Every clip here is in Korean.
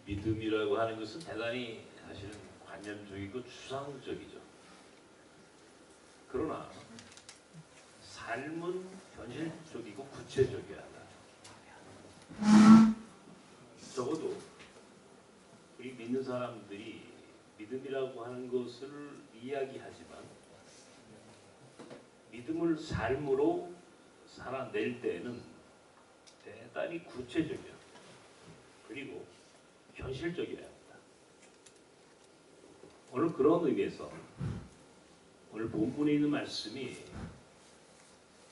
믿음이라고 하는 것은 대단히 사실은 관념적이고 추상적이죠. 그러나 삶은 현실적이고 구체적이어야 한다. 적어도 우리 믿는 사람들이 믿음이라고 하는 것을 이야기하지만 믿음을 삶으로 살아낼 때는 대단히 구체적이야. 그리고 현실적이어야 합니다. 오늘 그런 의미에서 오늘 본문에 있는 말씀이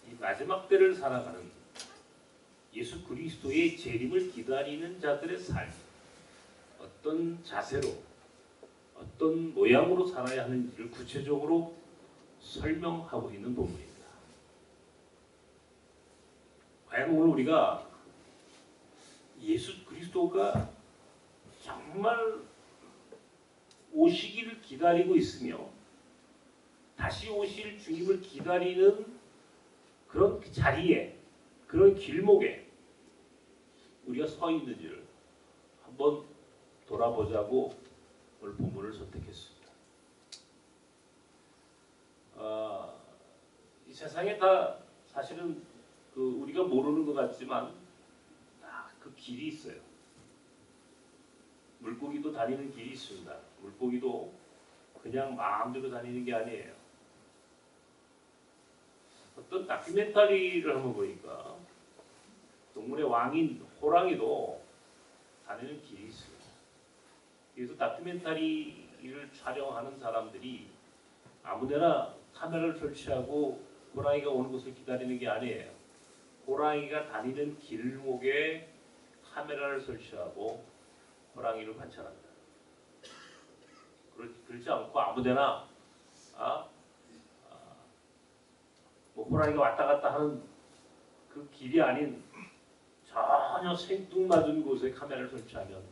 이 마지막 때를 살아가는 예수 그리스도의 재림을 기다리는 자들의 삶, 어떤 자세로, 어떤 모양으로 살아야 하는지를 구체적으로 설명하고 있는 본문입니다. 과연 오늘 우리가 예수 그리스도가 정말 오시기를 기다리고 있으며 다시 오실 주님을 기다리는 그런 자리에, 그런 길목에 우리가 서 있는지를 한번 돌아보자고 오늘 본문을 선택했습니다. 이 세상에 다 사실은 우리가 모르는 것 같지만 다 그 길이 있어요. 물고기도 다니는 길이 있습니다. 물고기도 그냥 마음대로 다니는 게 아니에요. 어떤 다큐멘터리를 한번 보니까 동물의 왕인 호랑이도 다니는 길이 있어요. 그래서 다큐멘터리를 촬영하는 사람들이 아무데나 카메라를 설치하고 호랑이가 오는 것을 기다리는 게 아니에요. 호랑이가 다니는 길목에 카메라를 설치하고 호랑이를 관찰합니다. 그렇지 않고 아무데나 뭐 호랑이가 왔다 갔다 하는 그 길이 아닌 전혀 생뚱맞은 곳에 카메라를 설치하면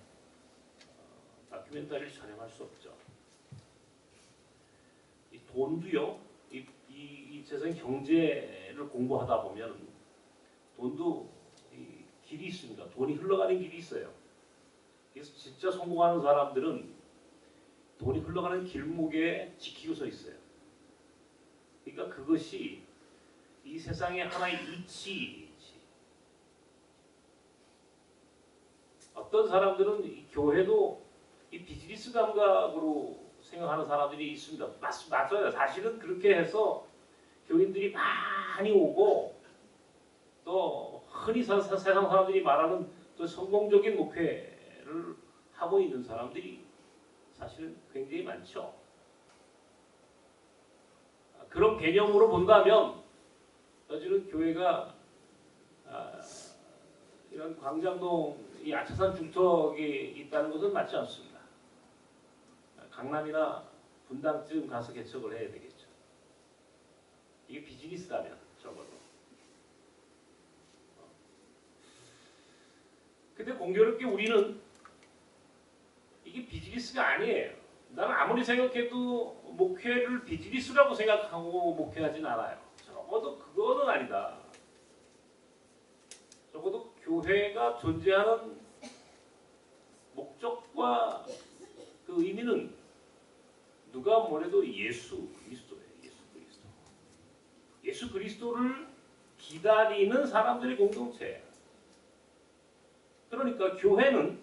다큐멘터리를 촬영할 수 없죠. 이 돈도요. 이 세상 경제를 공부하다 보면 돈도 이 길이 있습니다. 돈이 흘러가는 길이 있어요. 그래서 진짜 성공하는 사람들은 돈이 흘러가는 길목에 지키고 서 있어요. 그러니까 그것이 이 세상의 하나의 이치. 어떤 사람들은 이 교회도 이 비즈니스 감각으로 생각하는 사람들이 있습니다. 맞아요. 사실은 그렇게 해서 교인들이 많이 오고 또 흔히 세상 사람들이 말하는 또 성공적인 목회를 하고 있는 사람들이 사실은 굉장히 많죠. 그런 개념으로 본다면 사실은 교회가 이런 광장동 이 아차산 중턱에 있다는 것은 맞지 않습니다. 강남이나 분당쯤 가서 개척을 해야 되겠죠. 이게 비즈니스라면 적어도. 근데 공교롭게 우리는 이게 비즈니스가 아니에요. 나는 아무리 생각해도 목회를 비즈니스라고 생각하고 목회하진 않아요. 적어도 그거는 아니다. 적어도 교회가 존재하는 목적과 그 의미는 누가 뭐래도 예수 그리스도예요. 예수 그리스도를 기다리는 사람들의 공동체예요. 그러니까 교회는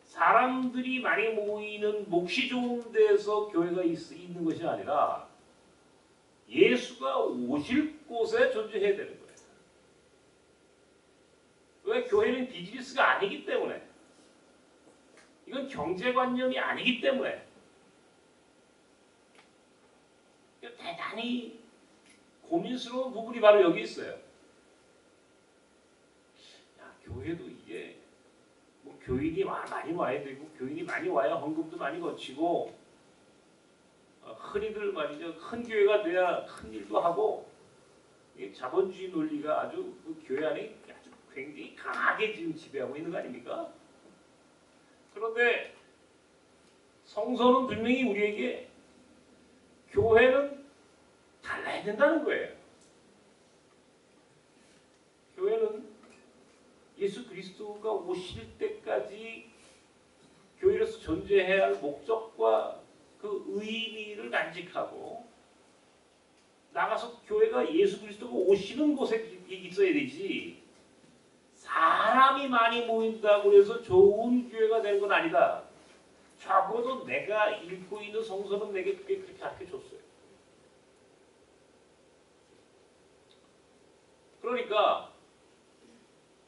사람들이 많이 모이는 몫이 좋은 데서 교회가 있는 것이 아니라 예수가 오실 곳에 존재해야 되는 거예요. 왜? 교회는 비즈니스가 아니기 때문에. 이건 경제관념이 아니기 때문에. 대단히 고민스러운 부분이 바로 여기 있어요. 야, 교회도 이게 뭐 교인이 많이 와야 되고 교인이 많이 와야 헌금도 많이 거치고 흔히들 말이죠. 큰 교회가 돼야 큰 일도 하고 이게 자본주의 논리가 아주 그 교회 안에 아주 굉장히 강하게 지금 지배하고 있는 거 아닙니까? 그런데 성서는 분명히 우리에게 교회는 달라야 된다는 거예요. 교회는 예수 그리스도가 오실 때까지 교회에서 존재해야 할 목적과 그 의미를 간직하고 나가서 교회가 예수 그리스도가 오시는 곳에 있어야 되지. 사람이 많이 모인다고 해서 좋은 교회가 되는 건 아니다. 적어도 내가 읽고 있는 성서는 내게 그렇게 가르쳐줬어요. 그러니까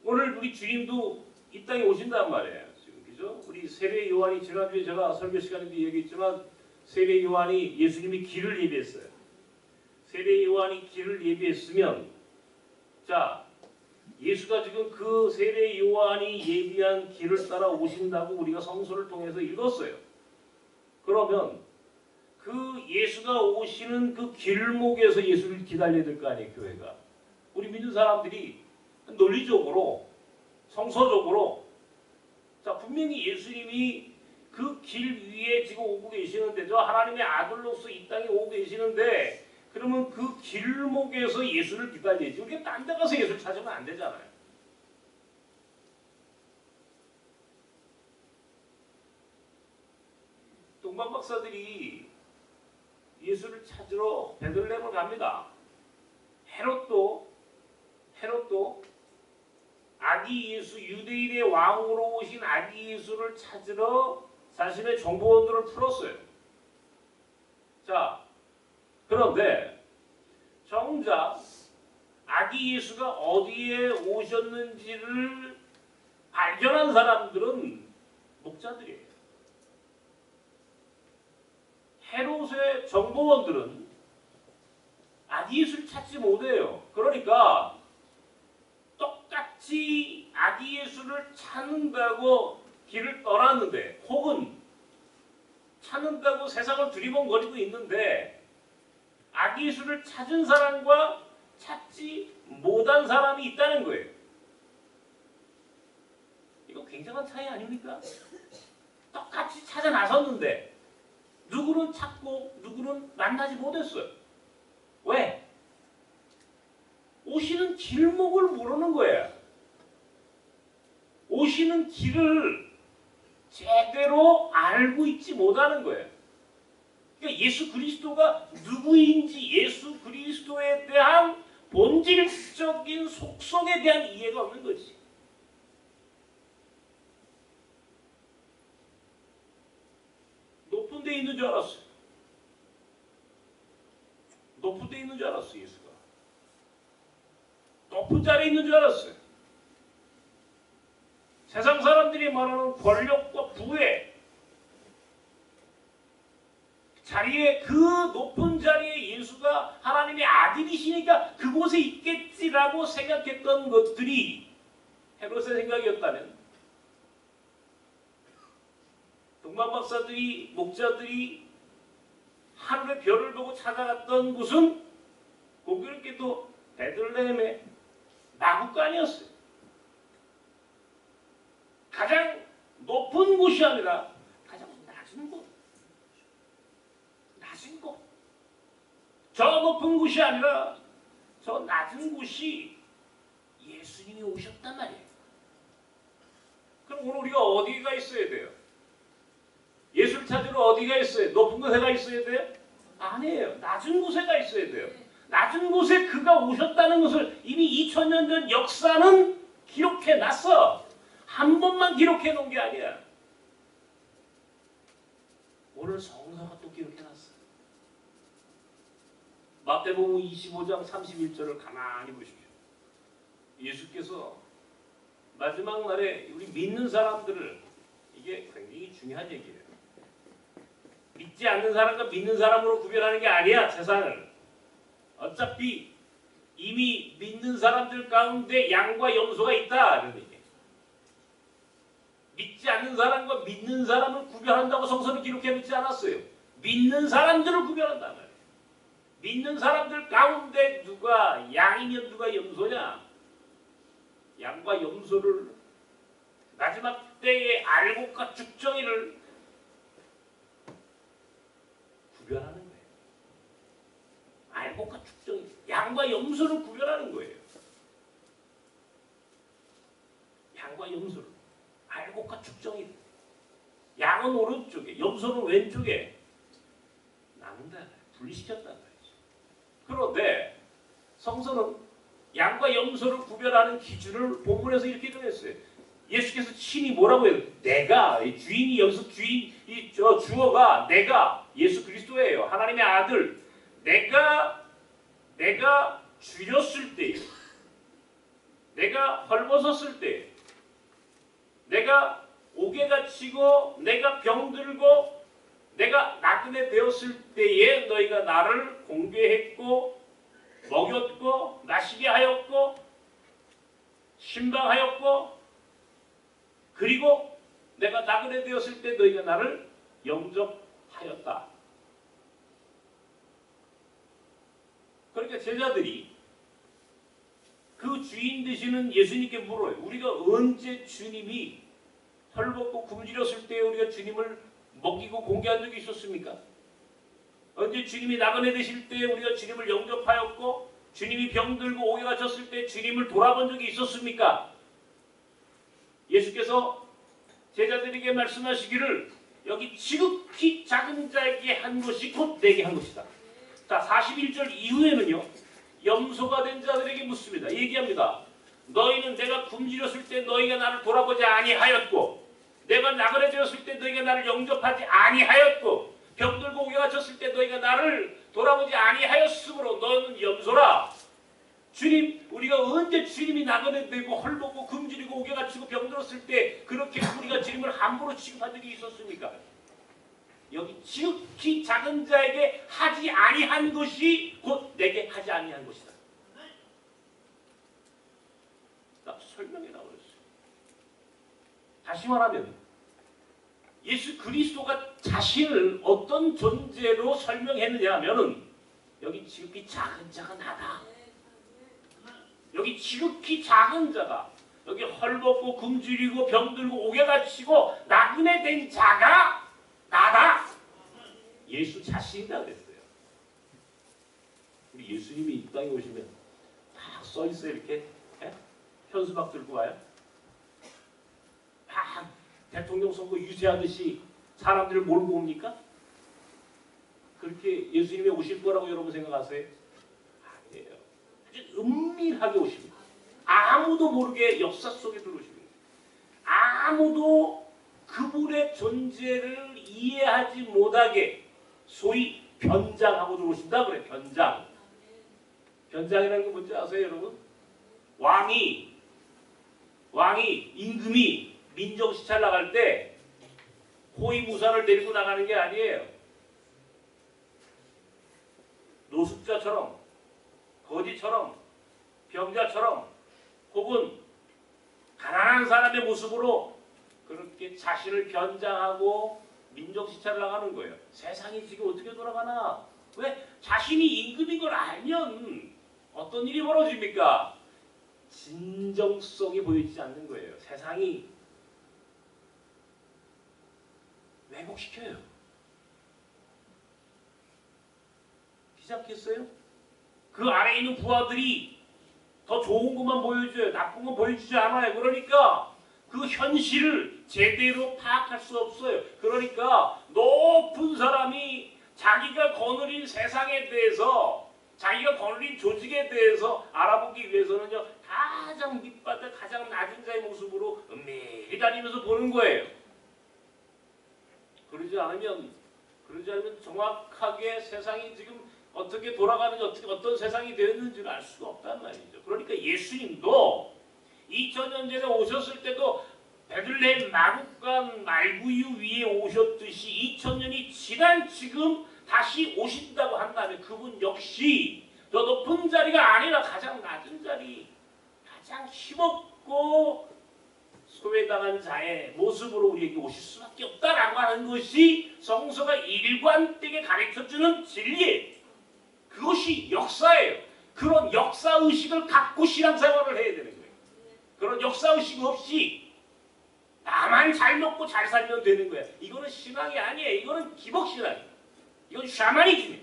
오늘 우리 주님도 이 땅에 오신단 말이에요. 지금 그죠? 우리 세례 요한이 지난주에 제가 설교 시간에도 얘기했지만 세례 요한이 예수님이 길을 예비했어요. 세례 요한이 길을 예비했으면 자 예수가 지금 그 세례 요한이 예비한 길을 따라 오신다고 우리가 성서를 통해서 읽었어요. 그러면 그 예수가 오시는 그 길목에서 예수를 기다려야 될 거 아니에요, 교회가. 우리 믿는 사람들이 논리적으로, 성서적으로 자 분명히 예수님이 그 길 위에 지금 오고 계시는데 저 하나님의 아들로서 이 땅에 오고 계시는데 그러면 그 길목에서 예수를 기다려야지. 우리가 딴 데 가서 예수를 찾으면 안 되잖아요. 동방 박사들이 예수를 찾으러 베들레헴을 갑니다. 헤롯도 아기 예수 유대인의 왕으로 오신 아기 예수를 찾으러 자신의 정보원들을 풀었어요. 자, 그런데 정작 아기 예수가 어디에 오셨는지를 발견한 사람들은 목자들이에요. 헤롯의 정보원들은 아기 예수를 찾지 못해요. 그러니까 똑같이 아기 예수를 찾는다고 길을 떠났는데 혹은 찾는다고 세상을 두리번거리고 있는데 아기 예수를 찾은 사람과 찾지 못한 사람이 있다는 거예요. 이거 굉장한 차이 아닙니까? 똑같이 찾아 나섰는데 누구는 찾고 누구는 만나지 못했어요. 왜? 오시는 길목을 모르는 거예요. 오시는 길을 제대로 알고 있지 못하는 거예요. 그러니까 예수 그리스도가 누구인지 예수 그리스도에 대한 본질적인 속성에 대한 이해가 없는 거지. 높은 데 있는 줄 알았어요. 높은 데 있는 줄 알았어요, 예수가. 높은 자리에 있는 줄 알았어요. 세상 사람들이 말하는 권력과 부의 자리에 그 높은 자리에 예수가 하나님의 아들이시니까 그곳에 있겠지라고 생각했던 것들이 헤롯의 생각이었다면 동방 박사들이 목자들이 하늘의 별을 보고 찾아갔던 곳은 공교롭게도 베들레헴의 마구간이었어요. 가장 높은 곳이 아니라 가장 낮은 곳. 낮은 곳. 저 높은 곳이 아니라 저 낮은 곳이 예수님이 오셨단 말이에요. 그럼 오늘 우리가 어디가 있어야 돼요? 예수를 찾으러 어디가 있어요? 높은 곳에 가 있어야 돼요? 아니에요. 낮은 곳에 가 있어야 돼요. 낮은 곳에 그가 오셨다는 것을 이미 2000년 전 역사는 기록해 놨어. 한 번만 기록해 놓은 게 아니야. 오늘 성서가 또 기록해 놨어. 마태복음 25장 31절을 가만히 보십시오. 예수께서 마지막 날에 우리 믿는 사람들을 이게 굉장히 중요한 얘기예요. 믿지 않는 사람과 믿는 사람으로 구별하는 게 아니야, 세상을. 어차피 이미 믿는 사람들 가운데 양과 염소가 있다. 이런 얘기예요. 믿지 않는 사람과 믿는 사람을 구별한다고 성서는 기록해 놓지 않았어요. 믿는 사람들을 구별한단 말이에요. 믿는 사람들 가운데 누가 양이면 누가 염소냐? 양과 염소를 마지막 때의 알곡과 죽정이를 구별하는 거예요. 알곡과 죽정이, 양과 염소를 구별하는 거예요. 양과 염소를, 알곡과 죽정이. 양은 오른쪽에, 염소는 왼쪽에 나눈다. 분리시켰단 말이죠. 그런데 성서는 양과 염소를 구별하는 기준을 본문에서 이렇게 정했어요. 예수께서 친히 뭐라고 해요? 내가, 주인이 여기서 주어가 내가 예수 그리스도예요. 하나님의 아들. 내가 줄였을 때에, 내가 헐벗었을 때, 내가 옥에 갇히고, 내가 병들고, 내가 나그네 되었을 때에 너희가 나를 공개했고, 먹였고, 마시게 하였고, 신방하였고, 그리고 내가 나그네 되었을 때 너희가 나를 영접하였다. 그러니까 제자들이 그 주인 되시는 예수님께 물어요. 우리가 언제 주님이 헐벗고 굶주렸을 때 우리가 주님을 먹이고 공개한 적이 있었습니까? 언제 주님이 나그네 되실 때 우리가 주님을 영접하였고, 주님이 병들고 옥에 갇혔을 때 주님을 돌아본 적이 있었습니까? 예수께서 제자들에게 말씀하시기를 여기 지극히 작은 자에게 한 것이 곧 내게 한 것이다. 자, 41절 이후에는요, 염소가 된 자들에게 묻습니다. 얘기합니다. 너희는 내가 굶주렸을 때 너희가 나를 돌아보지 아니하였고, 내가 나그네 되었을 때 너희가 나를 영접하지 아니하였고, 병들고 옥에 갇혔을 때 너희가 나를 돌아보지 아니하였으므로 너는 염소라. 주님, 우리가 언제 주님이 나그네 되고 헐벗고 굶주리고 옥에 갇히고 병들었을 때 그렇게 우리가 주님을 함부로 취급한 적이 있었습니까? 여기 지극히 작은 자에게 하지 아니한 것이 곧 내게 하지 아니한 것이다. 나 설명이 나오겠어요. 다시 말하면 예수 그리스도가 자신을 어떤 존재로 설명했느냐 하면은 여기 지극히 작은 자가 나다. 여기 지극히 작은 자가, 여기 헐벗고 굶주리고 병들고 옥에 갇히고 나그네 된 자가 나다. 예수 자신이다 그랬어요. 우리 예수님이 이 땅에 오시면 딱 써있어요. 이렇게 현수막 들고 와요. 막 대통령 선거 유세하듯이 사람들을 몰고 옵니까? 그렇게 예수님이 오실 거라고 여러분 생각하세요? 아니에요. 아주 은밀하게 오십니다. 아무도 모르게 역사 속에 들어오십니다. 아무도 그분의 존재를 이해하지 못하게 소위 변장하고 들어오신다 그래. 변장. 변장이라는 게 뭔지 아세요 여러분? 왕이 임금이 민정시찰 나갈 때 호위무사를 데리고 나가는 게 아니에요. 노숙자처럼, 거지처럼, 병자처럼, 혹은 가난한 사람의 모습으로 그렇게 자신을 변장하고 민정시찰을 나가는 거예요. 세상이 지금 어떻게 돌아가나? 왜? 자신이 임금인 걸 알면 어떤 일이 벌어집니까? 진정성이 보이지 않는 거예요. 세상이 왜곡시켜요. 시작했어요? 그 아래에 있는 부하들이 더 좋은 것만 보여줘요. 나쁜 건 보여주지 않아요. 그러니까 그 현실을 제대로 파악할 수 없어요. 그러니까 높은 사람이 자기가 거느린 세상에 대해서, 자기가 거느린 조직에 대해서 알아보기 위해서는요, 가장 밑바닥, 가장 낮은 자의 모습으로 은밀히 다니면서 보는 거예요. 그러지 않으면 정확하게 세상이 지금 어떻게 돌아가는지, 어떤 세상이 되었는지를 알 수가 없단 말이죠. 그러니까 예수님도 2000년 전에 오셨을 때도 베들레헴 마국간 말구유 위에 오셨듯이 2000년이 지난 지금 다시 오신다고 한다면 그분 역시 더 높은 자리가 아니라 가장 낮은 자리, 가장 힘없고 소외당한 자의 모습으로 우리에게 오실 수밖에 없다라고 하는 것이 성서가 일관되게 가르쳐주는 진리예요. 그것이 역사예요. 그런 역사의식을 갖고 신앙생활을 해야 되는 거예요. 그런 역사의식 없이 나만 잘 먹고 잘 살면 되는 거야. 이거는 신앙이 아니에요. 이거는 기복신앙이에요. 이건 샤머니즘이에요.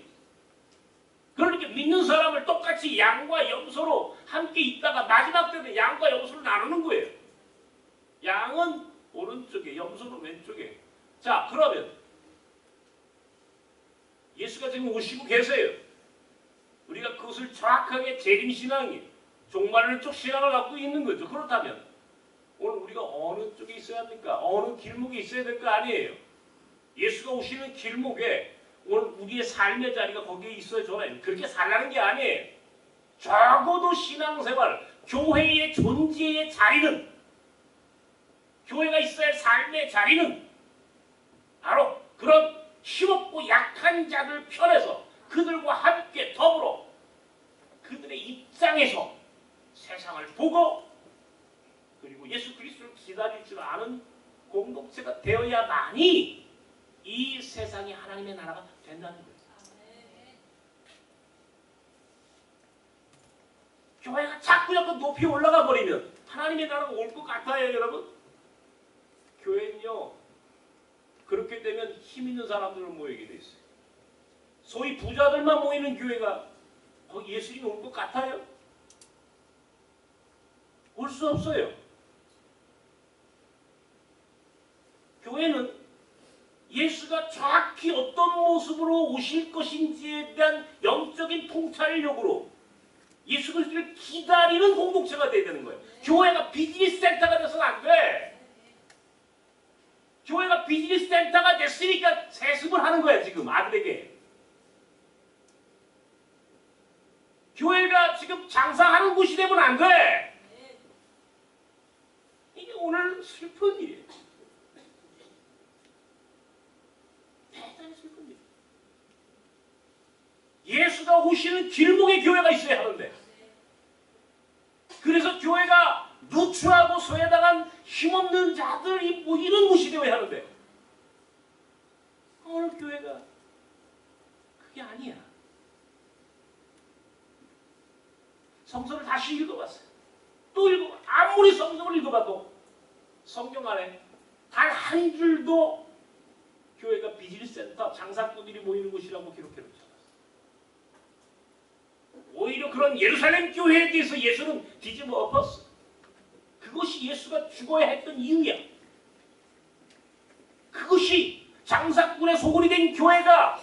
그러니까 믿는 사람을 똑같이 양과 염소로 함께 있다가 마지막 때는 양과 염소를 나누는 거예요. 양은 오른쪽에, 염소는 왼쪽에. 자, 그러면 예수가 지금 오시고 계세요. 우리가 그것을 정확하게 재림신앙이 종말론 쪽 신앙을 갖고 있는 거죠. 그렇다면 오늘 우리가 어느 쪽에 있어야 합니까? 어느 길목에 있어야 될 거 아니에요. 예수가 오시는 길목에 오늘 우리의 삶의 자리가 거기에 있어야 저는 그렇게 살라는 게 아니에요. 적어도 신앙생활, 교회의 존재의 자리는, 교회가 있어야 할 삶의 자리는 바로 그런 힘없고 약한 자들 편에서 그들과 함께 더불어 그들의 입장에서 세상을 보고 그리고 예수 그리스도를 기다릴 줄 아는 공동체가 되어야만이 이 세상이 하나님의 나라가 된다는 거예요. 교회가 자꾸 높이 올라가 버리면 하나님의 나라가 올 것 같아요, 여러분? 교회는요, 그렇게 되면 힘 있는 사람들은 모이게 돼 있어요. 소위 부자들만 모이는 교회가 거기 예수님이 올 것 같아요? 올 수 없어요. 교회는 예수가 정확히 어떤 모습으로 오실 것인지에 대한 영적인 통찰력으로 예수 그리스도를 기다리는 공동체가 돼야 되는 거예요. 교회가 비즈니스 센터가 돼서는 안 돼. 교회가 비즈니스 센터가 됐으니까 세습을 하는 거야, 지금 아들에게. 교회가 지금 장사하는 곳이 되면 안 돼. 이게 오늘 슬픈 일이에요. 대단히 슬픈 일. 예수가 오시는 길목에 교회가 있어야 하는데, 그래서 교회가 누추하고 소외당한 힘없는 자들이 모이는 곳이 되어야 하는데, 오늘 교회가 그게 아니야. 성서를 다시 읽어봤어요. 또 읽어봐. 아무리 성경을 읽어봐도 성경 안에 단 한 줄도 교회가 비즈니스 센터, 장사꾼들이 모이는 곳이라고 기록해놓지 않았어요. 오히려 그런 예루살렘 교회에 대해서 예수는 뒤집어 엎었어. 그것이 예수가 죽어야 했던 이유야. 그것이 장사꾼의 소굴이 된 교회가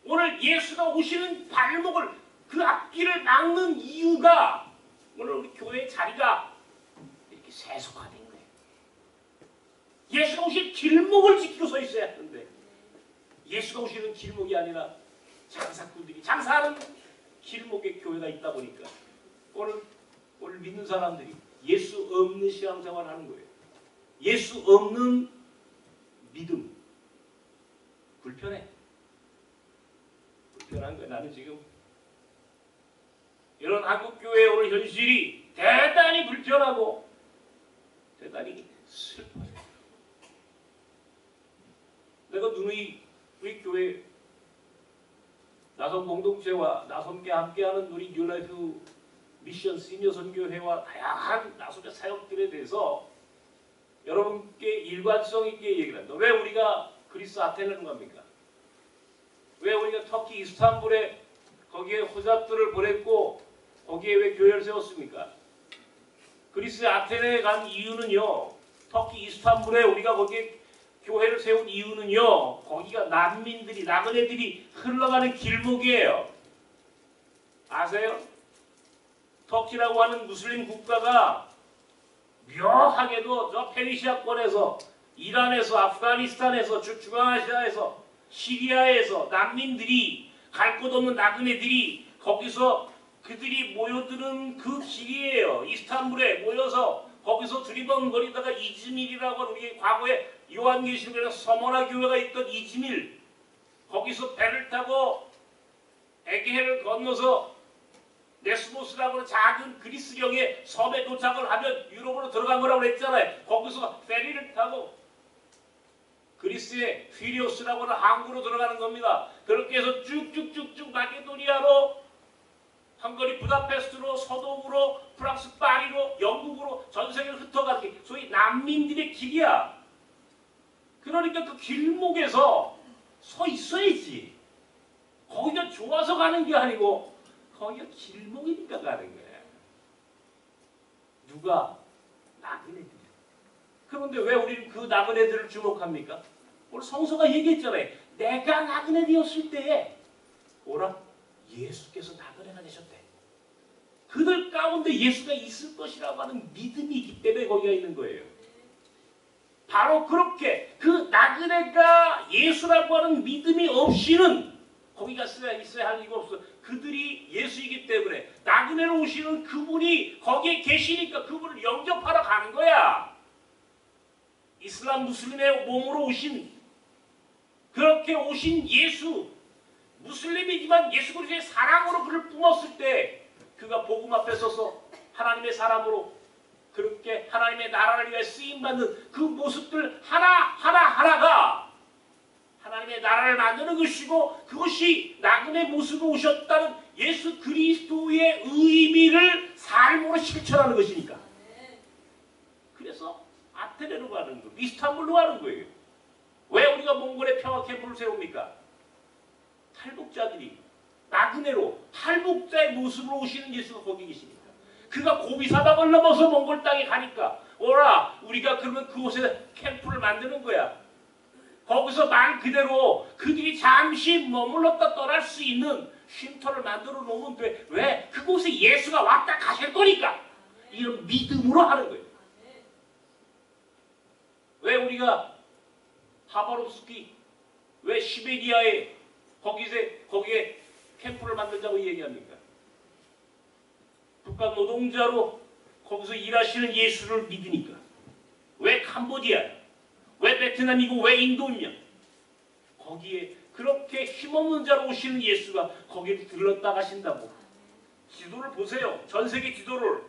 오늘 예수가 오시는 발목을, 그 앞길을 막는 이유가 오늘 우리 교회의 자리가 이렇게 세속화된 거예요. 예수가 오실 길목을 지키고 서 있어야 했는데, 예수가 오시는 길목이 아니라 장사꾼들이 장사하는 길목에 교회가 있다 보니까 오늘 믿는 사람들이 예수 없는 신앙생활을 하는 거예요. 예수 없는 믿음. 불편해. 불편한 거예요. 나는 지금 이런 한국교회의 오늘 현실이 대단히 불편하고 대단히 슬퍼요. 내가 누누이 우리 교회 나선 공동체와 나선께 함께하는 우리 뉴라이프 미션 시니어 선교회와 다양한 나선의 사역들에 대해서 여러분께 일관성 있게 얘기를 합니다. 왜 우리가 그리스 아테네로 갑니까? 왜 우리가 터키 이스탄불에 거기에 호잡들을 보냈고 거기에 왜 교회를 세웠습니까? 그리스 아테네에 간 이유는요, 터키 이스탄불에 우리가 거기에 교회를 세운 이유는요, 거기가 난민들이, 나그네들이 흘러가는 길목이에요. 아세요? 터키라고 하는 무슬림 국가가 묘하게도 저 페르시아권에서, 이란에서, 아프가니스탄에서, 중앙아시아에서, 시리아에서 난민들이, 갈 곳 없는 나그네들이 거기서 그들이 모여드는 그 길이에요. 이스탄불에 모여서 거기서 두리번거리다가 이즈밀이라고 하는 우리 과거에 요한계시록에서 서머나 교회가 있던 이즈밀, 거기서 배를 타고 에게해를 건너서 네스모스라고 하는 작은 그리스령의 섬에 도착을 하면 유럽으로 들어간 거라고 했잖아요. 거기서 페리를 타고 그리스의 휘리오스라고 하는 항구로 들어가는 겁니다. 그렇게 해서 쭉쭉쭉쭉 마케도니아로, 헝가리 부다페스트로, 서독으로, 프랑스 파리로, 영국으로 전 세계를 흩어가는 게 소위 난민들의 길이야. 그러니까 그 길목에서 서 있어야지. 거기가 좋아서 가는 게 아니고 거기가 길목이니까 가는 거야. 누가? 나그네들. 그런데 왜 우리는 그 나그네들을 주목합니까? 오늘 성서가 얘기했잖아요. 내가 나그네 되었을 때에 오라 예수께서 나그네가 되셨대. 그들 가운데 예수가 있을 것이라고 하는 믿음이 있기 때문에 거기가 있는 거예요. 바로 그렇게 그 나그네가 예수라고 하는 믿음이 없이는 거기가 있어야 할 이유가 없어. 그들이 예수이기 때문에 나그네로 오시는 그분이 거기에 계시니까 그분을 영접하러 가는 거야. 이슬람 무슬림의 몸으로 오신 그렇게 오신 예수, 무슬림이지만 예수 그리스도의 사랑으로 그를 뿜었을 때 그가 복음 앞에 서서 하나님의 사람으로 그렇게 하나님의 나라를 위해 쓰임받는 그 모습들 하나하나가 하나님의 나라를 만드는 것이고 그것이 나그네 모습으로 오셨다는 예수 그리스도의 의미를 삶으로 실천하는 것이니까. 그래서 아테네로 가는 거, 이스탄불로 가는 거예요. 왜 우리가 몽골에 평화 캠프를 세웁니까? 탈북자들이 나그네로 탈북자의 모습으로 오시는 예수가 거기 계시니까. 그가 고비사막을 넘어서 몽골 땅에 가니까 오라 우리가 그러면 그곳에 캠프를 만드는 거야. 거기서 말 그대로 그들이 잠시 머물렀다 떠날 수 있는 쉼터를 만들어 놓으면 돼. 왜? 그곳에 예수가 왔다 가실 거니까. 이런 믿음으로 하는 거예요. 왜 우리가 하바롭스키 왜 시베리아에 거기에 캠프를 만들자고 얘기합니까? 북한 노동자로 거기서 일하시는 예수를 믿으니까. 왜 캄보디아? 왜 베트남이고 왜 인도냐? 거기에 그렇게 힘없는 자로 오시는 예수가 거기에 들렀다 가신다고. 지도를 보세요. 전 세계 지도를.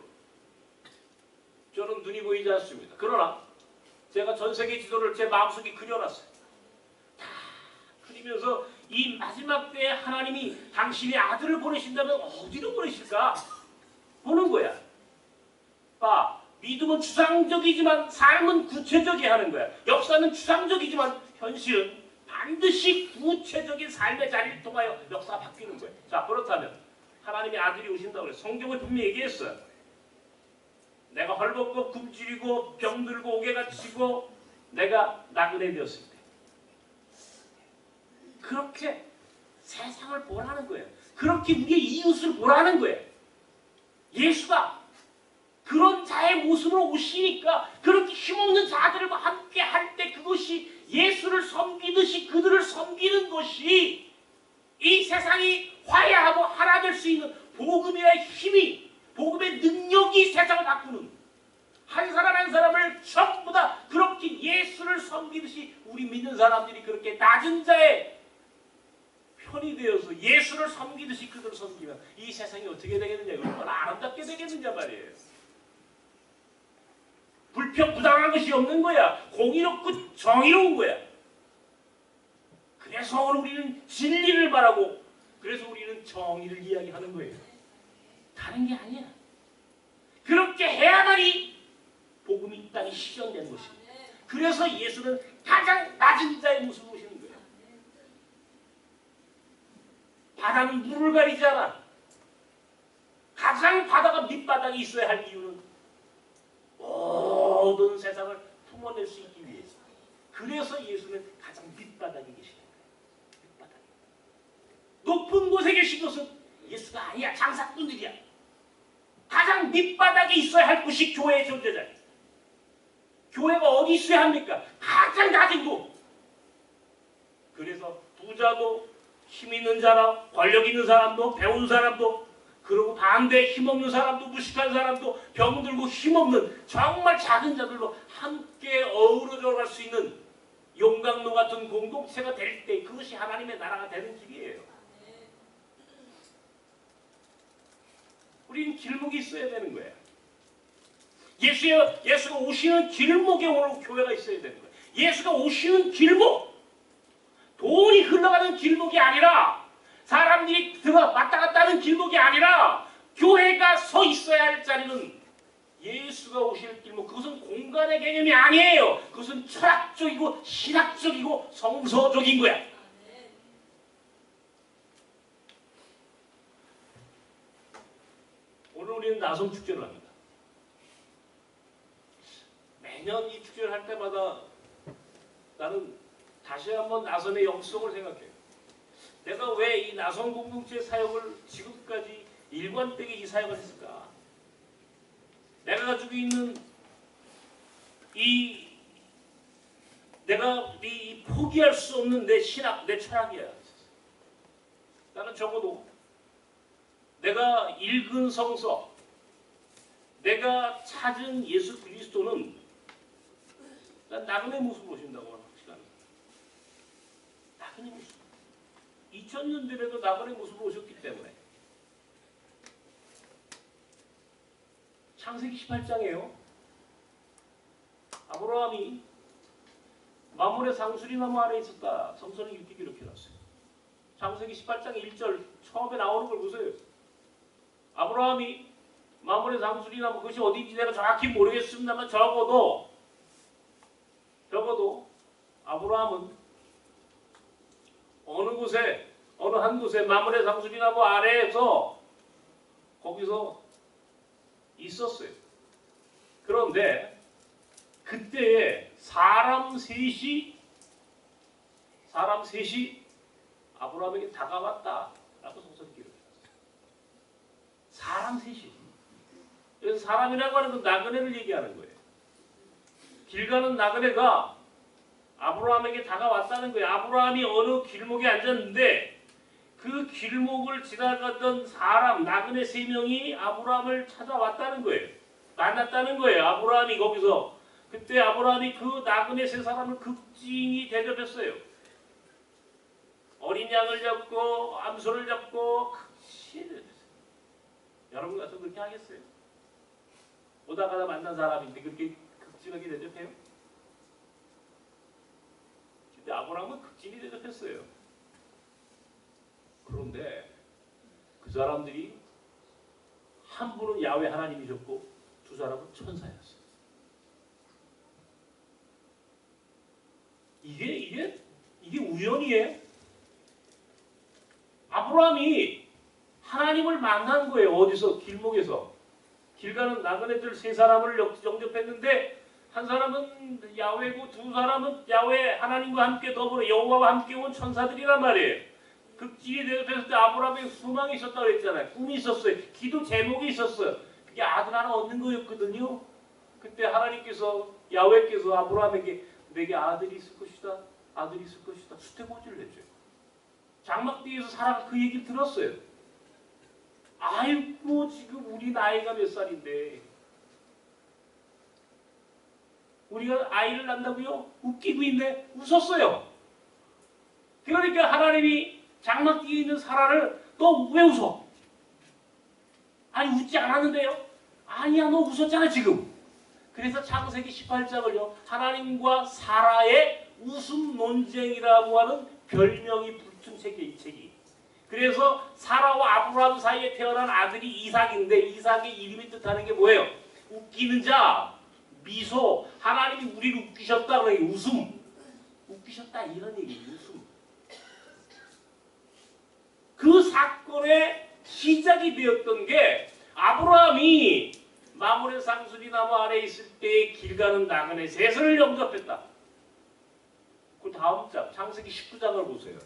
저는 눈이 보이지 않습니다. 그러나 제가 전 세계 지도를 제 마음속에 그려놨어요. 다 그리면서 이 마지막 때에 하나님이 당신의 아들을 보내신다면 어디로 보내실까? 보는 거야. 봐, 믿음은 추상적이지만 삶은 구체적이야 하는 거야. 역사는 추상적이지만 현실은 반드시 구체적인 삶의 자리를 통하여 역사가 바뀌는 거야. 자, 그렇다면 하나님의 아들이 오신다고 그래. 성경을 분명히 얘기했어요. 내가 헐벗고 굶주리고 병들고 옥에 갇히고 내가 나그네 되었을 때 그렇게 세상을 보라는 거예요. 그렇게 우리의 이웃을 보라는 거예요. 예수가 그런 자의 모습으로 오시니까 그렇게 힘없는 자들과 함께 할 때 그것이 예수를 섬기듯이 그들을 섬기는 것이 이 세상이 화해하고 하나 될 수 있는 복음의 힘이 복음의 능력이 세상을 바꾸는 한 사람 한 사람을 전부 다 그렇게 예수를 섬기듯이 우리 믿는 사람들이 그렇게 낮은 자의 편이 되어서 예수를 섬기듯이 그들을 섬기면 이 세상이 어떻게 되겠느냐. 얼마나 아름답게 되겠느냐 말이에요. 불평부당한 것이 없는 거야. 공의롭고 정의로운 거야. 그래서 오늘 우리는 진리를 바라고 그래서 우리는 정의를 이야기하는 거예요. 다른 게 아니야. 그렇게 해야만이 복음이 이 땅에 실현된 것입니다. 그래서 예수는 가장 낮은 자의 모습으로 오시는 거예요. 바다는 물을 가리지 않아. 가장 바다가 밑바닥에 있어야 할 이유는 모든 세상을 품어낼 수 있기 위해서. 그래서 예수는 가장 밑바닥에 계시는 거예요. 밑바닥에. 높은 곳에 계신 것은 예수가 아니야. 장사꾼들이야. 가장 밑바닥에 있어야 할 곳이 교회의 존재자예요. 교회가 어디 있어야 합니까? 가장 낮은 곳. 그래서 부자도 힘 있는 사람, 권력 있는 사람도, 배운 사람도, 그리고 반대에 힘없는 사람도, 무식한 사람도, 병들고 힘없는 정말 작은 자들도 함께 어우러져 갈 수 있는 용광로 같은 공동체가 될 때 그것이 하나님의 나라가 되는 길이에요. 우리는 길목이 있어야 되는 거예요. 예수가 오시는 길목에 오늘 교회가 있어야 되는 거예요. 예수가 오시는 길목, 돈이 흘러가는 길목이 아니라 사람들이 왔다 갔다 하는 길목이 아니라 교회가 서 있어야 할 자리는 예수가 오실 길목. 그것은 공간의 개념이 아니에요. 그것은 철학적이고 신학적이고 성서적인 거야. 오늘 우리는 나성 축제를 합니다. 매년 이 축제를 할 때마다 나는 다시 한번 나선의 영성을 생각해요. 내가 왜 이 나선 공동체 사역을 지금까지 일관되게 이 사역을 했을까? 내가 가지고 있는 내가 포기할 수 없는 내 신학, 내 철학이야. 나는 적어도 내가 읽은 성서, 내가 찾은 예수 그리스도는 난 나그네 모습으로 오신다고 하는 확실합니다. 나그네 모습. 2000년 전에도 나그네 모습으로 오셨기 때문에. 창세기 18장이에요. 아브라함이 마물의 상수리나무 아래 있었다. 성서는 이렇게 기록해놨어요. 창세기 18장 1절 처음에 나오는 걸 보세요. 아브라함이 마물의 상수리나무, 그것이 어디인지 내가 정확히 모르겠습니다만 적어도 아브라함은 어느 한 곳에 마물의 상수리나무 아래에서 거기서 있었어요. 그런데 그때에 사람 셋이 아브라함에게 다가왔다라고 성서는 기록해놨어요. 사람 셋이. 그래서 사람이라고 하는 건 나그네를 얘기하는 거예요. 길 가는 나그네가 아브라함에게 다가왔다는 거예요. 아브라함이 어느 길목에 앉았는데 그 길목을 지나가던 사람, 나그네 3명이 아브라함을 찾아왔다는 거예요. 만났다는 거예요. 아브라함이 거기서. 그때 아브라함이 그 나그네 3사람을 극진히 대접했어요. 어린 양을 잡고 암소를 잡고 극진히 대접했어요. 여러분 같으면 그렇게 하겠어요? 오다가다 만난 사람인데 그렇게 극진하게 대접해요? 근데 아브라함은 극진히 대접했어요. 그런데 그 사람들이 한 분은 야훼 하나님이셨고 두 사람은 천사였어요. 이게 우연이에요? 아브라함이 하나님을 만난 거예요. 어디서? 길목에서. 길 가는 나그네들 3사람을 영접했는데 한 사람은 야훼고 두 사람은 야훼 하나님과 함께 더불어 여호와와 함께 온 천사들이란 말이에요. 극진히 대접했을 때 아브라함의 소망이 있었다고 했잖아요. 꿈이 있었어요. 기도 제목이 있었어요. 그게 아들 하나 얻는 거였거든요. 그때 하나님께서 야훼께서 아브라함에게 내게 아들이 있을 것이다. 아들이 있을 것이다. 수태고지를 해줘요. 장막뒤에서 사라가 그 얘기를 들었어요. 아이고 지금 우리 나이가 몇 살인데 우리가 아이를 낳는다고요? 웃기고 있네. 웃었어요. 그러니까 하나님이 장막뒤에 있는 사라를 너 왜 웃어? 아니 웃지 않았는데요? 아니야 너 웃었잖아 지금. 그래서 창세기 18장을요. 하나님과 사라의 웃음 논쟁이라고 하는 별명이 붙은 책이. 그래서 사라와 아브라함 사이에 태어난 아들이 이삭인데 이삭의 이름이 뜻하는 게 뭐예요? 웃기는 자, 미소. 하나님이 우리를 웃기셨다. 그러니 웃음. 웃기셨다 이런 얘기예요. 웃음. 그 사건의 시작이 되었던 게 아브라함이 마물의 상수리나무 아래 있을 때 길 가는 나그네 3을 영접했다. 그 다음 장 창세기 19장을 보세요.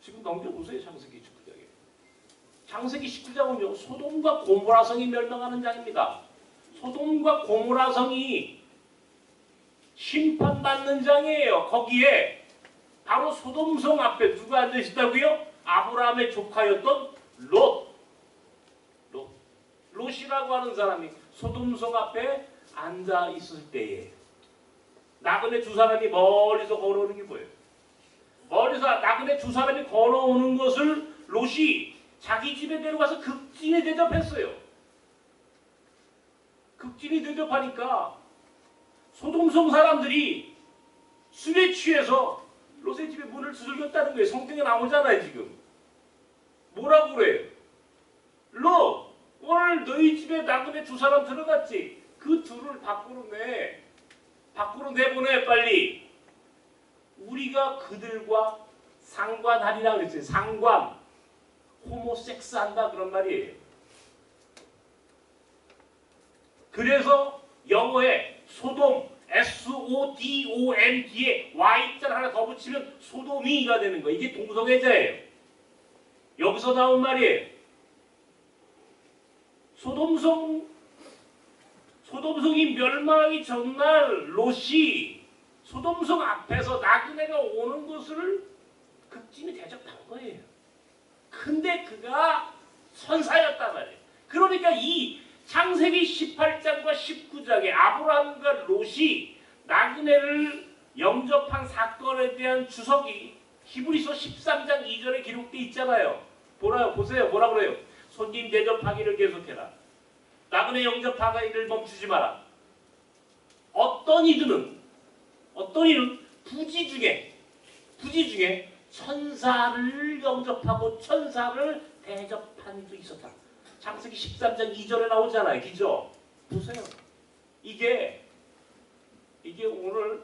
지금 넘겨보세요. 창세기 19장에. 창세기 19장은요. 소돔과 고모라 성이 멸망하는 장입니다. 소돔과 고모라 성이 심판받는 장이에요. 거기에 바로 소돔성 앞에 누가 앉아있다고요? 아브라함의 조카였던 롯이라고 하는 사람이 소돔성 앞에 앉아 있을 때에 나그네 2사람이 멀리서 걸어오는 게 뭐예요? 멀리서 나그네 2사람이 걸어오는 것을 롯이 자기 집에 데려가서 극진히 대접했어요. 극진히 대접하니까 소돔성 사람들이 술에 취해서 롯의 집에 문을 두들겼다는 거예요. 성경에 나오잖아요 지금. 뭐라고 그래요? 롯! 오늘 너희 집에 나그네 2사람 들어갔지? 그 둘을 밖으로 내보내 빨리. 우리가 그들과 상관하리라 그랬어요. 상관. 호모섹스한다 그런 말이에요. 그래서 영어에 소돔, SODOMD에 Y자 하나 더 붙이면 소돔이가 되는 거예요. 이게 동성애자예요. 여기서 나온 말이에요. 소돔성이 멸망하기 전날 롯이 소돔성 앞에서 나그네가 오는 것을 극진히 대접한 거예요. 근데 그가 선사였단 말이에요. 그러니까 이 창세기 18장과 19장에 아브라함과 롯이 나그네를 영접한 사건에 대한 주석이 히브리서 13장 2절에 기록되어 있잖아요. 보세요. 뭐라 그래요? 손님 대접하기를 계속해라. 나그네 영접하기를 멈추지 마라. 어떤 이는 부지 중에 천사를 영접하고 천사를 대접한 이도 있었다. 창세기 13장 2절에 나오잖아요. 그죠? 보세요. 이게 오늘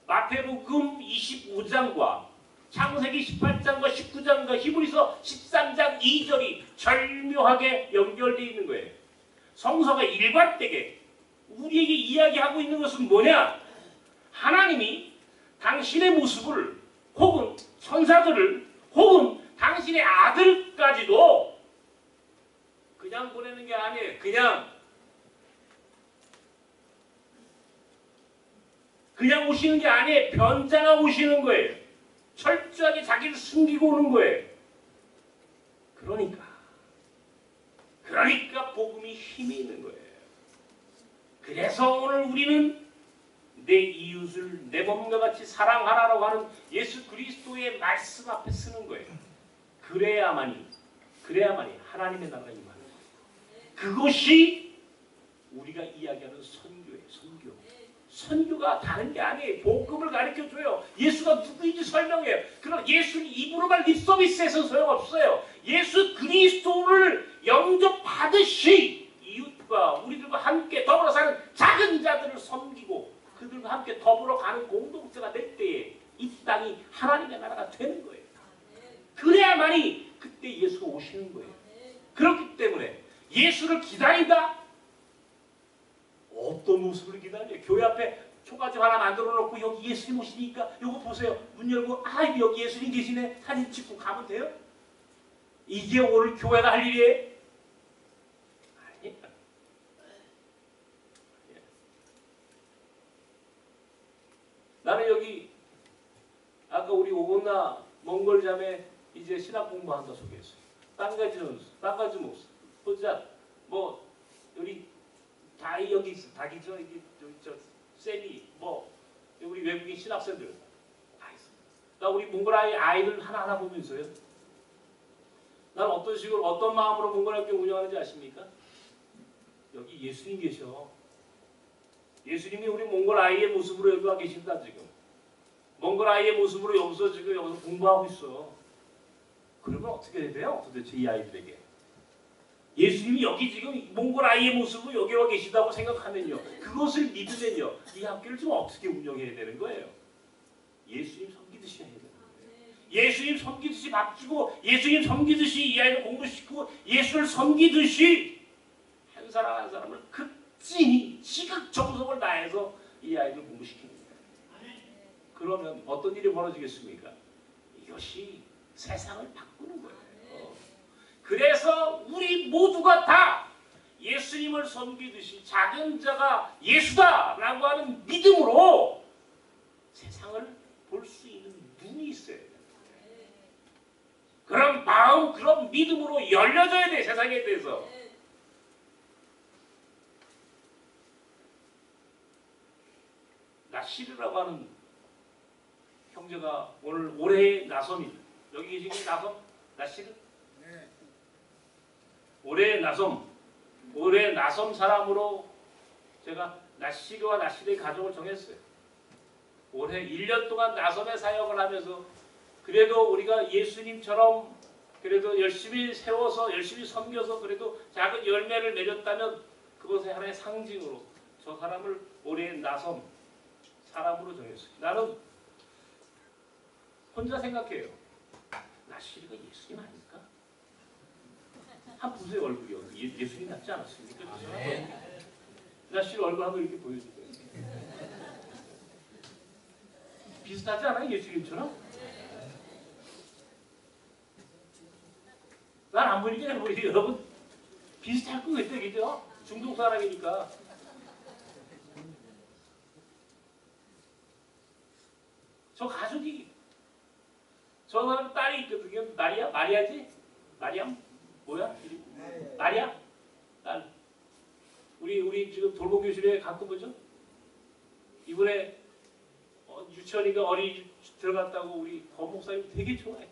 마태복음 25장과 창세기 18장과 19장과 히브리서 13장 2절이 절묘하게 연결되어 있는 거예요. 성서가 일관되게 우리에게 이야기하고 있는 것은 뭐냐? 하나님이 당신의 모습을 혹은 천사들을 혹은 당신의 아들까지도 그냥 보내는 게 아니에요. 그냥 오시는 게 아니에요. 변장하 오시는 거예요. 철저하게 자기를 숨기고 오는 거예요. 그러니까 복음이 힘이 있는 거예요. 그래서 오늘 우리는 내 이웃을 내 몸과 같이 사랑하라고 하는 예수 그리스도의 말씀 앞에 쓰는 거예요. 그래야만이 하나님의 나라가 임하는 거예요. 그것이 우리가 이야기하는 선교예요. 선교가 다른 게 아니에요. 복음을 가르쳐줘요. 예수가 누구인지 설명해요. 그럼 예수는 입으로만 립서비스해서 소용없어요. 예수 그리스도를 영접하듯이 이웃과 우리들과 함께 더불어 사는 작은 자들을 섬기고 그들과 함께 더불어 가는 공동체가 될 때에 이 땅이 하나님의 나라가 되는 거예요. 그래야만이 그때 예수가 오시는 거예요. 그렇기 때문에 예수를 기다린다? 어떤 모습을 기다려요? 교회 앞에 초가집 하나 만들어 놓고 여기 예수님 오시니까 요거 보세요. 문 열고 여기 예수님 계시네. 사진 찍고 가면 돼요? 이게 오늘 교회가 할 일이에요? 아니야. 나는 여기 아까 우리 오건나 몽골 자매 이제 신학 공부한다 소개했어요. 딴가지 목사, 혼자 뭐 우리 다 여기 있어. 닭이죠. 여기 쌤이 우리 외국인 신학생들 다 있어. 나 우리 몽골 아이들 하나하나 보면서요. 난 어떤 식으로 어떤 마음으로 몽골 학교 운영하는지 아십니까? 여기 예수님 계셔. 예수님이 우리 몽골 아이의 모습으로 여기 와 계신다 지금. 몽골 아이의 모습으로 여기서 공부하고 있어. 그러면 어떻게 돼요? 도대체 이 아이들에게. 예수님이 여기 지금 몽골 아이의 모습으로 여기 와 계시다고 생각하면요. 그것을 믿으면요. 이 학교를 좀 어떻게 운영해야 되는 거예요? 예수님 섬기듯이 해야 되는 거예요. 예수님 섬기듯이 밥 주고 예수님 섬기듯이 이 아이를 공부시키고 예수를 섬기듯이 한 사람 한 사람을 극진히 지극정성을 다해서 이 아이를 공부시키는 거예요. 그러면 어떤 일이 벌어지겠습니까? 이것이 세상을 바꾸는 거예요. 그래서 우리 모두가 다 예수님을 섬기듯이 작은 자가 예수다라고 하는 믿음으로 세상을 볼 수 있는 눈이 있어야 돼요. 그런 마음, 그런 믿음으로 열려져야 돼, 세상에 대해서. 나시르라고 하는 형제가 오늘 올해의 나섬입니다. 여기 계신 나섬? 나시르? 올해 나섬 사람으로 제가 나시르와 나시르의 가족을 정했어요. 올해 1년 동안 나섬의 사역을 하면서 그래도 우리가 예수님처럼 그래도 열심히 세워서 열심히 섬겨서 그래도 작은 열매를 맺었다면 그것의 하나의 상징으로 저 사람을 올해 나섬 사람으로 정했어요. 나는 혼자 생각해요. 나시르가 예수님 아닙니까? 한 보세요 얼굴이요. 예수님 같지 않았습니까? 나시르 얼굴 한번 이렇게 보여주세요. 비슷하지 않아요? 예수님처럼? 난 안 보이게 우리 여러분 비슷할 것 같아, 그죠? 중동 사람이니까. 저 가족이 저 사람 딸이 있거든요. 마리아지? 마리암? 뭐야? 마리아? 딸. 우리 지금 돌봄교실에 가끔 보죠? 이번에 유치원인가 어린이집 들어갔다고 우리 권목사님 되게 좋아해.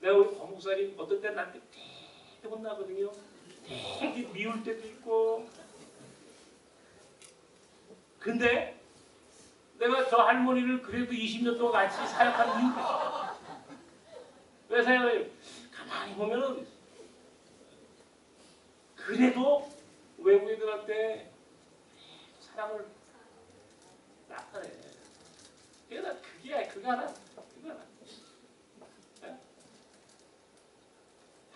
내가 우리 권목사님 어떤 때는 나한테 되게 혼나거든요. 되게 미울 때도 있고. 근데 내가 저 할머니를 그래도 20년 동안 같이 사역한 이유가 왜 생각해요? 가만히 보면은 그래도 외국 애들한테 사랑을 나타내. 그게 하나.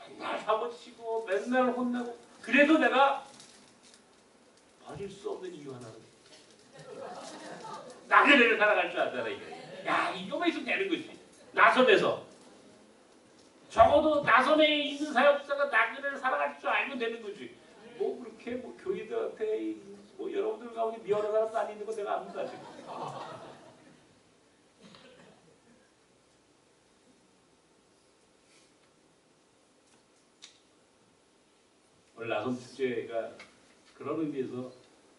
맨날 사고치고 맨날 혼나고 그래도 내가 버릴 수 없는 이유 하나는 나그네를 살아갈 줄 알잖아 이게. 야 이거만 있으면 되는 거지. 나섬에서 적어도 나섬에 있는 사역자가 나그네를 살아갈 줄 알면 되는 거지. 뭐 그렇게 뭐 교회들한테 뭐 여러분들 가운데 미워하는 사람도 안 있는 거 내가 압니다 지금. 오늘 나섬 축제가 그런 의미에서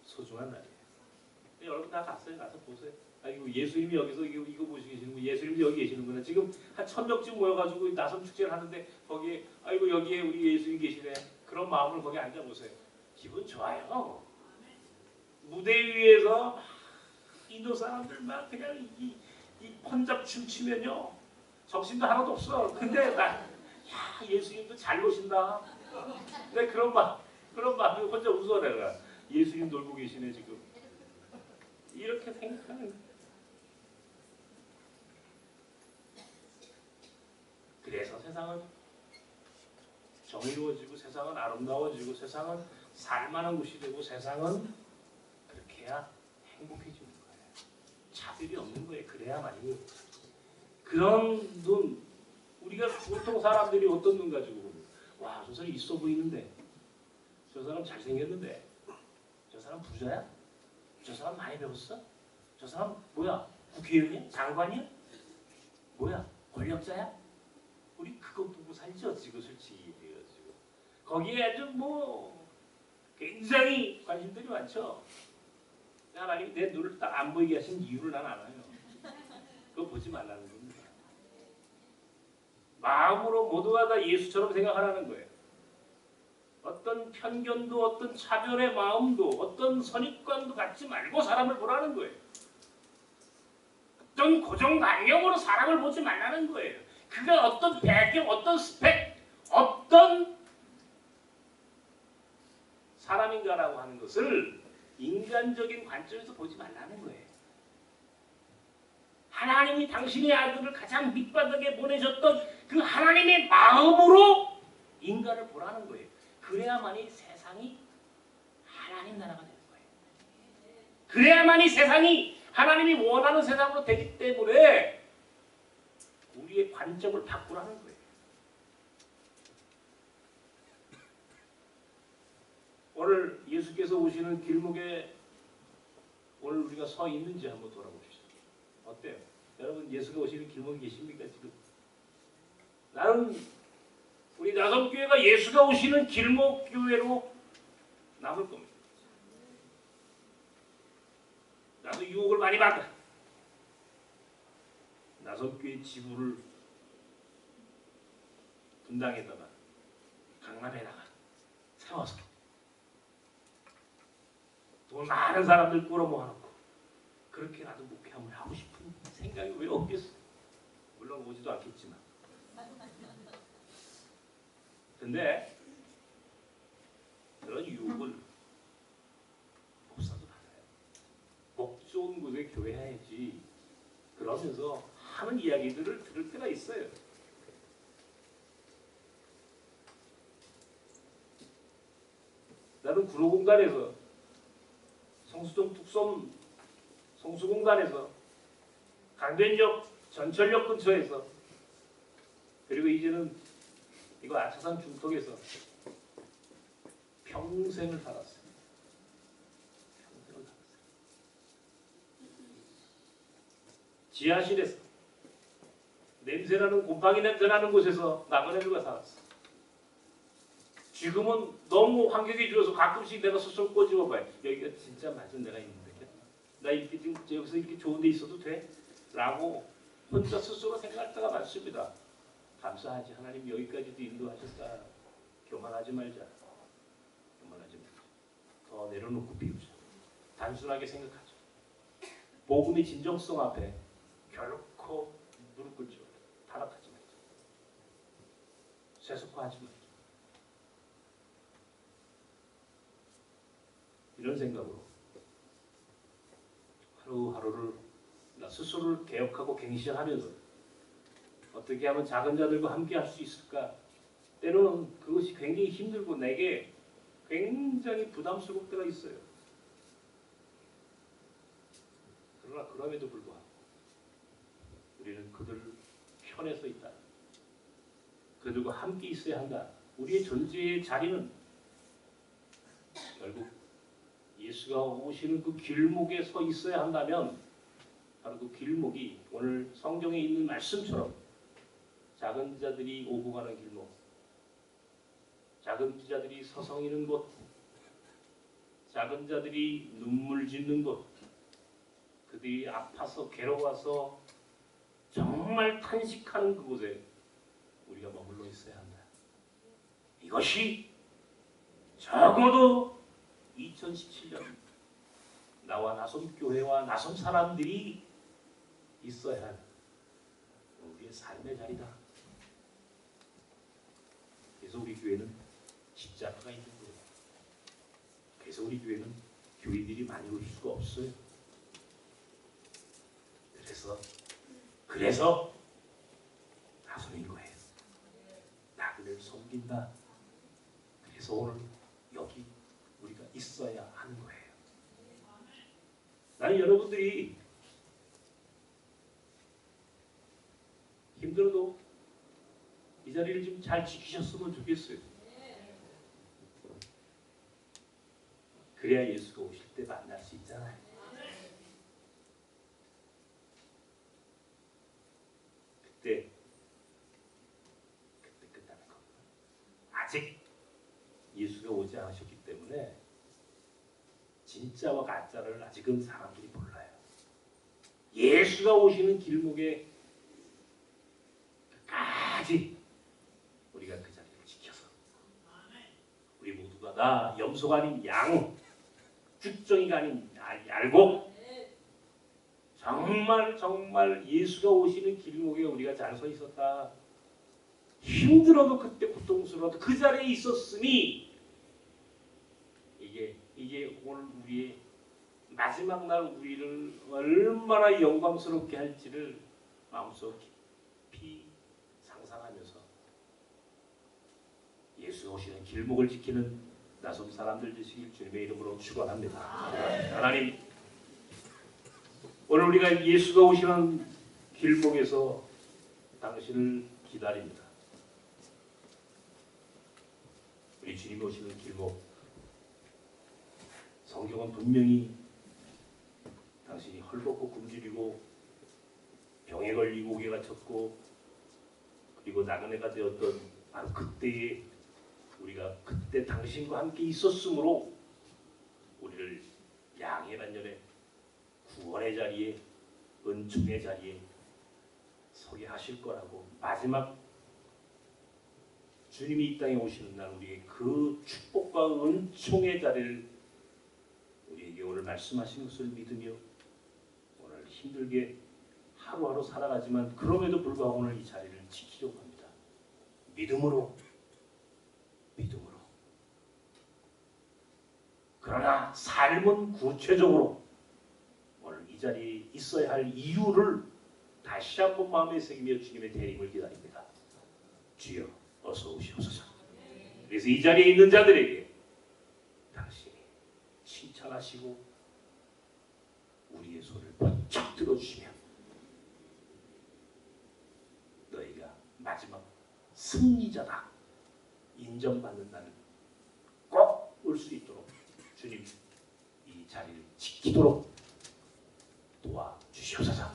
소중한 날이에요. 여러분 다 갔어요. 가서 보세요. 아이고 예수님이 여기서 이거 보시고 계시는 거 예수님이 여기 계시는구나. 지금 한 1000명쯤 모여가지고 나섬 축제를 하는데 거기에 아이고 여기에 우리 예수님 계시네. 그런 마음을 거기 앉아보세요. 기분 좋아요. 무대 위에서 인도 사람들 막 그냥 이 혼잡 춤추면요 정신도 하나도 없어. 근데 야 예수님도 잘 노신다. 내 그런 마음이 혼자 웃어 내가. 예수님 놀고 계시네 지금. 이렇게 생각하는 거예요. 그래서 세상은 정의로워지고 세상은 아름다워지고 세상은 살만한 곳이 되고 세상은 그렇게 해야 행복해지는 거예요. 차별이 없는 거예요. 그래야만이. 그런 눈 우리가 보통 사람들이 어떤 눈 가지고 보면 와 저 사람 있어 보이는데 저 사람 잘생겼는데 저 사람 부자야? 저 사람 많이 배웠어? 저 사람 뭐야? 국회의원이야? 장관이야? 뭐야? 권력자야? 우리 그거 보고 살죠 지금 솔직히 지금. 거기에 아주 뭐 굉장히 관심들이 많죠. 하나님이 내 눈을 딱 안 보이게 하신 이유를 난 알아요. 그거 보지 말라는 겁니다. 마음으로 모두가 다 예수처럼 생각하라는 거예요. 어떤 편견도 어떤 차별의 마음도 어떤 선입관도 갖지 말고 사람을 보라는 거예요. 어떤 고정관념으로 사람을 보지 말라는 거예요. 그가 어떤 배경, 어떤 스펙, 어떤 사람인가라고 하는 것을 인간적인 관점에서 보지 말라는 거예요. 하나님이 당신의 아들을 가장 밑바닥에 보내셨던 그 하나님의 마음으로 인간을 보라는 거예요. 그래야만이 세상이 하나님 나라가 되는 거예요. 그래야만이 세상이 하나님이 원하는 세상으로 되기 때문에 우리의 관점을 바꾸라는 거예요. 오늘 예수께서 오시는 길목에 오늘 우리가 서 있는지 한번 돌아봅시다. 어때요? 여러분 예수가 오시는 길목에 계십니까 지금? 나는 우리 나섬교회가 예수가 오시는 길목교회로 남을 겁니다. 나도 유혹을 많이 받아. 나섬교회 지부를 분당에다가 강남에다가 세워서 돈 많은 사람들 끌어모아놓고 그렇게 나도 목회함을 하고 싶은 생각이 왜 없겠어? 물론 오지도 않겠지만. 근데 그런 유혹을 목사도 받아요. 목 좋은 곳에 교회해야지. 그러면서 하는 이야기들을 들을 때가 있어요. 나는 구로공단에서 성수동 특som 성수공단에서 강변역 전철역 근처에서, 그리고 이제는 이거 아차산 중턱에서 평생을 살았어요. 평생을 살았어요. 지하실에서 냄새나는 곰팡이 냄새나는 곳에서 나그네들과 살았어. 지금은 너무 환경이 좋아서 가끔씩 내가 스스로 꼬집어봐요. 여기가 진짜 맞은 데가 있는데 나 이렇게 지금 여기서 이렇게 좋은 데 있어도 돼? 라고 혼자 스스로 생각할 때가 많습니다. 감사하지. 하나님 여기까지도 인도하셨다. 교만하지 말자. 교만하지 말자. 더 내려놓고 비우자. 단순하게 생각하자. 복음의 진정성 앞에 결코 무릎 꿇지 말자. 타락하지 말자. 세속화하지 말자. 이런 생각으로 하루하루를 나 스스로를 개혁하고 갱신하면서 어떻게 하면 작은 자들과 함께 할 수 있을까? 때로는 그것이 굉장히 힘들고 내게 굉장히 부담스러울 때가 있어요. 그러나 그럼에도 불구하고 우리는 그들 편에 서 있다. 그들과 함께 있어야 한다. 우리의 존재의 자리는 결국 예수가 오시는 그 길목에 서 있어야 한다면 바로 그 길목이 오늘 성경에 있는 말씀처럼 작은 자들이 오고 가는 길목, 작은 자들이 서성이는 곳, 작은 자들이 눈물 짓는 곳, 그들이 아파서 괴로워서 정말 탄식하는 그곳에 우리가 머물러 있어야 한다. 이것이 적어도 2017년 나와 나섬교회와 나섬 사람들이 있어야 할 우리의 삶의 자리다. 그래서 우리 교회는 십자가가 있는 거예요. 그래서 우리 교회는 교인들이 많이 올 수가 없어요. 그래서 나섬인 거예요. 나그네를 섬긴다. 그래서 오늘 여기 우리가 있어야 하는 거예요. 나는 여러분들이 힘들어도 이 자리를 좀 잘 지키셨으면 좋겠어요. 그래야 예수가 오실 때 만날 수 있잖아요. 그때 끝나는 겁니다. 아직 예수가 오지 않으셨기 때문에 진짜와 가짜를 아직은 사람들이 몰라요. 예수가 오시는 길목에 끝까지 우리가 그 자리를 지켜서 우리 모두가 나 염소가 아닌 양, 쭉정이가 아닌 알고 정말 예수가 오시는 길목에 우리가 잘 서 있었다. 힘들어도 그때 고통스러워도 그 자리에 있었으니 이게 오늘 우리의 마지막 날 우리를 얼마나 영광스럽게 할지를 마음속 깊이 상상하면서 예수 오시는 길목을 지키는 나섬 사람들 되시길 주님의 이름으로 축원합니다. 하나님, 오늘 우리가 예수가 오시는 길목에서 당신을 기다립니다. 우리 주님이 오시는 길목, 성경은 분명히 당신이 헐벗고 굶주리고 병에 걸리고 옥에 갇혔고 그리고 나그네가 되었던 바로 그때에 우리가 그때 당신과 함께 있었으므로 우리를 양의 반열에 구원의 자리에 은총의 자리에 서게 하실 거라고 마지막 주님이 이 땅에 오시는 날 우리의 그 축복과 은총의 자리를 우리에게 오늘 말씀하신 것을 믿으며 오늘 힘들게 하루하루 살아가지만 그럼에도 불구하고 오늘 이 자리를 지키려고 합니다. 믿음으로. 그러나 삶은 구체적으로 오늘 이 자리에 있어야 할 이유를 다시 한번 마음에 새기며 주님의 대림을 기다립니다. 주여 어서 오시옵소서. 그래서 이 자리에 있는 자들에게 당신이 칭찬하시고 우리의 손을 번쩍 들어주시며 마지막 승리자다 인정받는 날이 꼭 올 수 있도록 주님 이 자리를 지키도록 도와주시옵소서.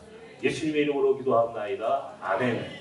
예수님의 이름으로 기도합나이다. 아멘.